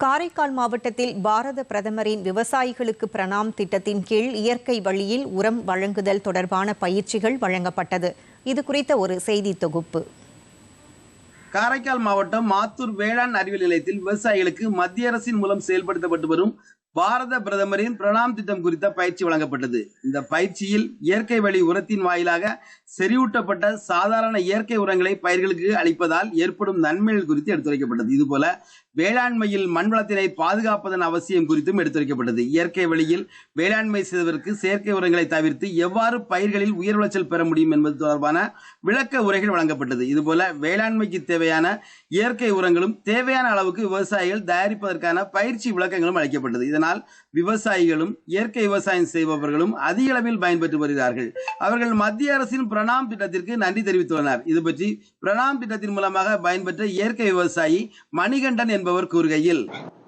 காரைக்கால் மாவட்டத்தில் பாரத பிரதமரின் விவசாயிகளுக்கு பிரணாம் திட்டத்தின் கீழ் இயற்கை வழியில் உரம் வழங்குதல் தொடர்பான பயிற்சிகள் வழங்கப்பட்டது. இது குறித்த ஒரு செய்தி தொகுப்பு. காரைக்கால் மாவட்டம் மாத்தூர் வேளாண் அறிவியல் நிலையத்தில் விவசாயிகளுக்கு மத்திய அரசின் மூலம் செயல்படுத்தப்பட்டு வரும் பாரத பிரதமரின் பிரணாம் திட்டம் குறித்த பயிற்சி வழங்கப்பட்டது. இந்த பயிற்சியில் இயற்கை வழி உரத்தின் வாயிலாக செறிவூட்டப்பட்ட சாதாரண இயற்கை உரங்களை பயிர்களுக்கு அளிப்பதால் ஏற்படும் நன்மைகள் குறித்து எடுத்துரைக்கப்பட்டது. இதுபோல வேளாண்மையில் மண் வளத்தினை பாதுகாப்பதன் அவசியம் குறித்தும் எடுத்துரைக்கப்பட்டது. இயற்கை வழியில் வேளாண்மை செய்வதற்கு செயற்கை உரங்களை தவிர்த்து எவ்வாறு பயிர்களில் உயர் விளைச்சல் பெற முடியும் என்பது தொடர்பான விளக்க உரைகள் வழங்கப்பட்டது. இதுபோல வேளாண்மைக்கு தேவையான இயற்கை உரங்களும் தேவையான அளவுக்கு விவசாயிகள் தயாரிப்பதற்கான பயிற்சி விளக்கங்களும் அளிக்கப்பட்டது. இதனால் விவசாயிகளும் இயற்கை விவசாயம் செய்பவர்களும் அதிக அளவில் பயன்பெற்று வருகிறார்கள். அவர்கள் மத்திய அரசின் பிரணாம் திட்டத்திற்கு நன்றி தெரிவித்துள்ளனர். இது பற்றி பிரணாம் திட்டத்தின் மூலமாக பயன்பெற்ற இயற்கை விவசாயி மணிகண்டன் என்பவர் கூறுகையில்,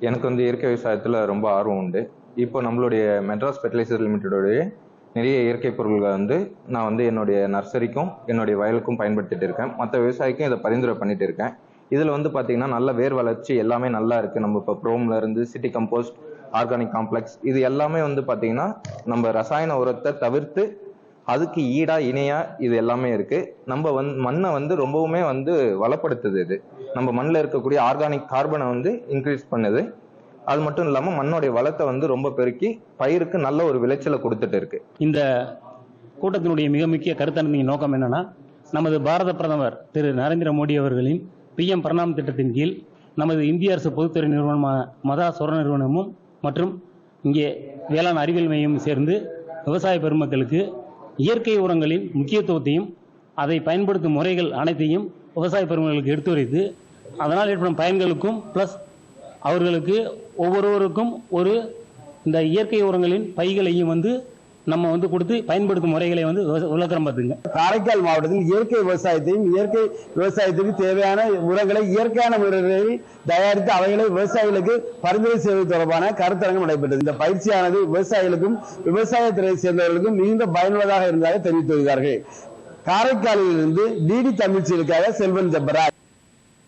எனக்கு இயற்கை விவசாயத்துல ரொம்ப ஆர்வம் உண்டு. இப்போ நம்மளுடைய மெட்ராஸ் ஃபெர்டிலைசர் லிமிடெடோடைய நிறைய இயற்கை பொருட்களை நான் என்னுடைய நர்சரிக்கும் என்னுடைய வயலுக்கும் பயன்படுத்திட்டு இருக்கேன். மற்ற விவசாயிக்கும் இதை பரிந்துரை பண்ணிட்டு இருக்கேன். இதுல பாத்தீங்கன்னா நல்ல வேர் வளர்ச்சி எல்லாமே நல்லா இருக்கு. நம்ம இப்போ ப்ரோம்ல இருந்து சிட்டி கம்போஸ்ட், ஆர்கானிக் காம்ப்ளெக்ஸ் இது எல்லாமே பாத்தீங்கன்னா நம்ம ரசாயன உரத்தை தவிர்த்து அதுக்கு ஈடா இணையா இது எல்லாமே இருக்கு. நம்ம மண்ணை ரொம்பவுமே வளப்படுத்துது. இது நம்ம மண்ணில் இருக்கக்கூடிய ஆர்கானிக் கார்பனை இன்க்ரீஸ் பண்ணுது. அது மட்டும் இல்லாம மண்ணோடைய வளத்தை ரொம்ப பெருக்கி பயிருக்கு நல்ல ஒரு விளைச்சலை கொடுத்துட்டு இருக்கு. இந்த கூட்டத்தினுடைய மிக முக்கிய கருத்தரங்கின் நோக்கம் என்னன்னா, நமது பாரத பிரதமர் திரு நரேந்திர மோடி அவர்களின் PM பிரணாம் திட்டத்தின் கீழ் நமது இந்திய அரசு பொதுத்துறை நிறுவனமான மதா சொர நிறுவனமும் மற்றும் இங்கே வேளாண் அறிவியல் மையமும் சேர்ந்து விவசாய பெருமக்களுக்கு இயற்கை உரங்களின் முக்கியத்துவத்தையும் அதை பயன்படுத்தும் முறைகள் அனைத்தையும் விவசாய பெருமக்களுக்கு எடுத்துரைத்து அதனால் ஏற்படும் பயன்களுக்கும் பிளஸ் அவர்களுக்கு ஒவ்வொருவருக்கும் இந்த இயற்கை உரங்களின் பைகளையும் நம்ம கொடுத்து பயன்படுத்தும் முறைகளை விளக்கம் பார்த்துங்க. காரைக்கால் மாவட்டத்தில் இயற்கை விவசாயத்திற்கு தேவையான உரங்களை இயற்கையான முறைகளில் தயாரித்து அவைகளை விவசாயிகளுக்கு பரிந்துரை செய்வது தொடர்பான கருத்தரங்கம் நடைபெற்றது. இந்த பயிற்சியானது விவசாயிகளுக்கும் விவசாயத்துறை சேர்ந்தவர்களுக்கும் மிகுந்த பயனுள்ளதாக இருந்ததாக தெரிவித்து வருகிறார்கள். காரைக்காலில் இருந்து DD தமிழ்ச்சிகளுக்காக செல்வன் ஜெபராஜ்.